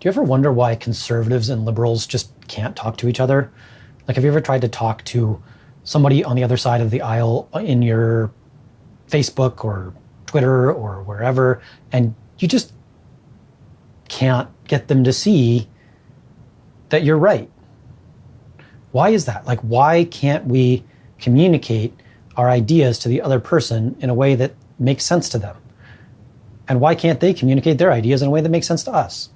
Do you ever wonder why conservatives and liberals just can't talk to each other? Like, have you ever tried to talk to somebody on the other side of the aisle in your Facebook or Twitter or wherever, and you just can't get them to see that you're right? Why is that? Like, why can't we communicate our ideas to the other person in a way that makes sense to them? And why can't they communicate their ideas in a way that makes sense to us?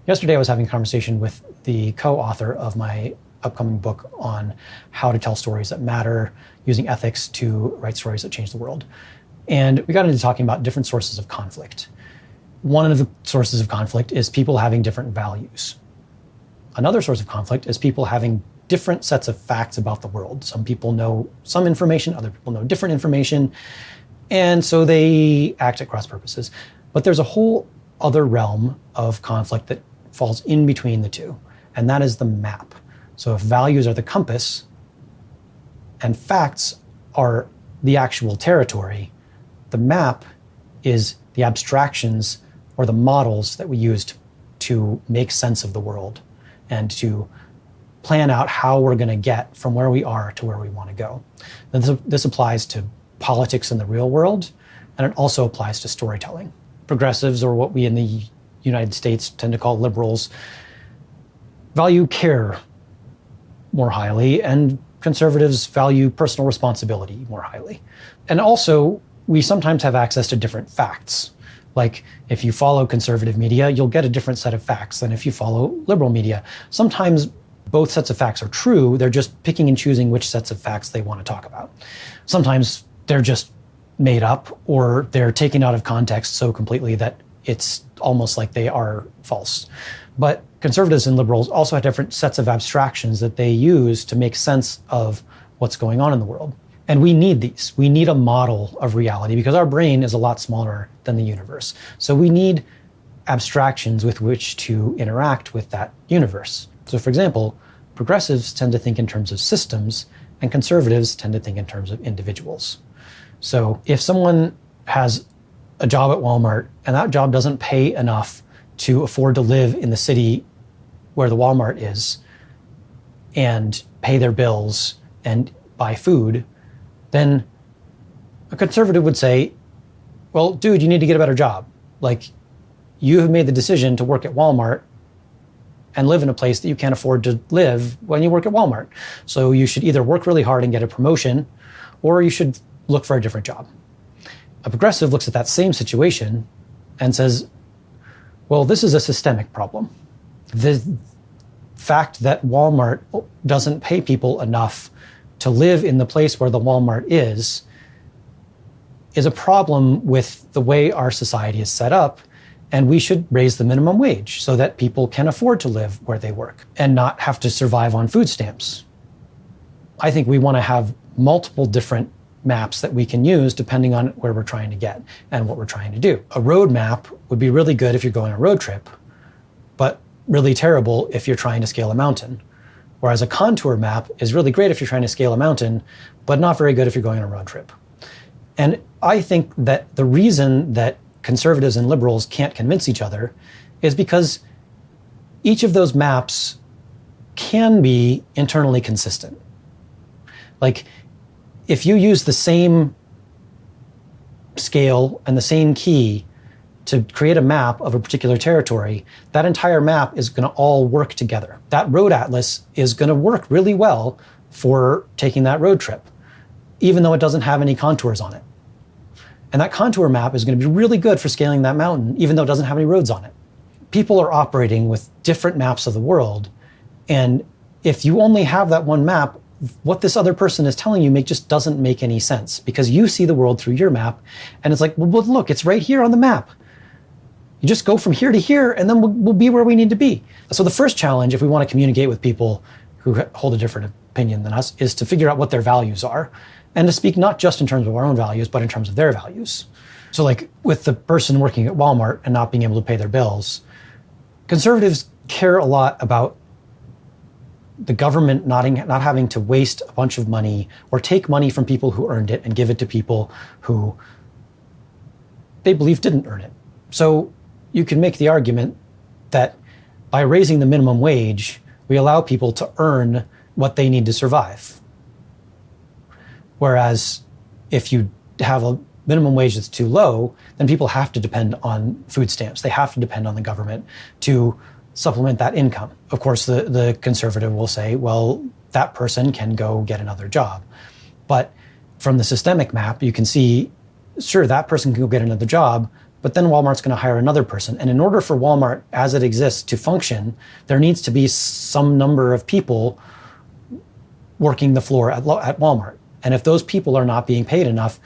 Yesterday, I was having a conversation with the co-author of my upcoming book on how to tell stories that matter, using ethics to write stories that change the world. And we got into talking about different sources of conflict. One of the sources of conflict is people having different values. Another source of conflict is people having different sets of facts about the world. Some people know some information, other people know different information, and so they act at cross purposes. But there's a whole other realm of conflict that falls in between the two, and that is the map. So if values are the compass and facts are the actual territory, the map is the abstractions or the models that we use to make sense of the world and to plan out how we're going to get from where we are to where we want to go. This applies to politics in the real world, and it also applies to storytelling. Progressives, or what we in the United States tend to call liberals, value care more highly, and conservatives value personal responsibility more highly. And also, we sometimes have access to different facts. Like, if you follow conservative media, you'll get a different set of facts than if you follow liberal media. Sometimes both sets of facts are true, they're just picking and choosing which sets of facts they want to talk about. Sometimes they're just made up, or they're taken out of context so completely that it's almost like they are false. But conservatives and liberals also have different sets of abstractions that they use to make sense of what's going on in the world. And we need these. We need a model of reality because our brain is a lot smaller than the universe. So we need abstractions with which to interact with that universe. So for example, progressives tend to think in terms of systems, and conservatives tend to think in terms of individuals. So if someone has a job at Walmart and that job doesn't pay enough to afford to live in the city where the Walmart is and pay their bills and buy food, then a conservative would say, well, dude, you need to get a better job. Like, you have made the decision to work at Walmart and live in a place that you can't afford to live when you work at Walmart. So you should either work really hard and get a promotion, or you should look for a different job. A progressive looks at that same situation and says, well, this is a systemic problem. The fact that Walmart doesn't pay people enough to live in the place where the Walmart is a problem with the way our society is set up, and we should raise the minimum wage so that people can afford to live where they work and not have to survive on food stamps. I think we want to have multiple different maps that we can use depending on where we're trying to get and what we're trying to do. A road map would be really good if you're going on a road trip, but really terrible if you're trying to scale a mountain. Whereas a contour map is really great if you're trying to scale a mountain, but not very good if you're going on a road trip. And I think that the reason that conservatives and liberals can't convince each other is because each of those maps can be internally consistent. Like, if you use the same scale and the same key to create a map of a particular territory, that entire map is going to all work together. That road atlas is going to work really well for taking that road trip, even though it doesn't have any contours on it. And that contour map is going to be really good for scaling that mountain, even though it doesn't have any roads on it. People are operating with different maps of the world. And if you only have that one map, what this other person is telling you just doesn't make any sense, because you see the world through your map. And it's like, well, look, it's right here on the map. You just go from here to here, and then we'll be where we need to be. So the first challenge, if we want to communicate with people who hold a different opinion than us, is to figure out what their values are, and to speak not just in terms of our own values, but in terms of their values. So like with the person working at Walmart and not being able to pay their bills, conservatives care a lot about the government not having to waste a bunch of money or take money from people who earned it and give it to people who they believe didn't earn it. So you can make the argument that By raising the minimum wage, we allow people to earn what they need to survive. Whereas if you have a minimum wage that's too low, then people have to depend on food stamps. They have to depend on the government to supplement that income. Of course, the conservative will say, well, that person can go get another job. But from the systemic map, you can see, sure, that person can go get another job, but then Walmart's going to hire another person. And in order for Walmart, as it exists, to function, there needs to be some number of people working the floor at Walmart. And if those people are not being paid enough,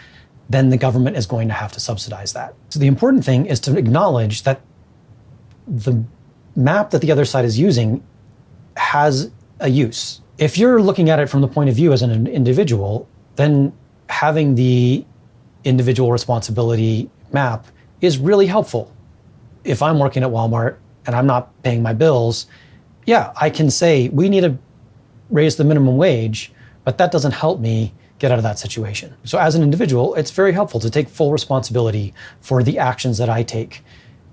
then the government is going to have to subsidize that. So the important thing is to acknowledge that the map that the other side is using has a use. If you're looking at it from the point of view as an individual, then having the individual responsibility map is really helpful. If I'm working at Walmart and I'm not paying my bills, yeah, I can say we need to raise the minimum wage, but that doesn't help me get out of that situation. So as an individual, it's very helpful to take full responsibility for the actions that I take.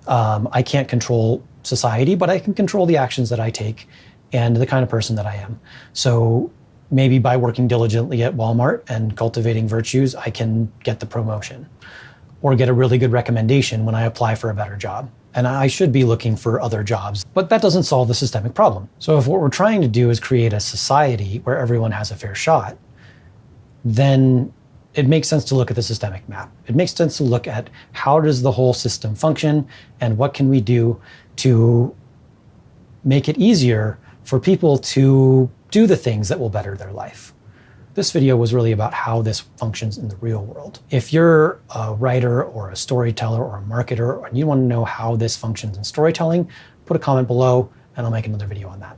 I can't control society, but I can control the actions that I take and the kind of person that I am. So maybe by working diligently at Walmart and cultivating virtues, I can get the promotion or get a really good recommendation when I apply for a better job. And I should be looking for other jobs, but that doesn't solve the systemic problem. So if what we're trying to do is create a society where everyone has a fair shot, then it makes sense to look at the systemic map. It makes sense to look at how does the whole system function and what can we do to make it easier for people to do the things that will better their life. This video was really about how this functions in the real world. If you're a writer or a storyteller or a marketer and you want to know how this functions in storytelling, put a comment below and I'll make another video on that.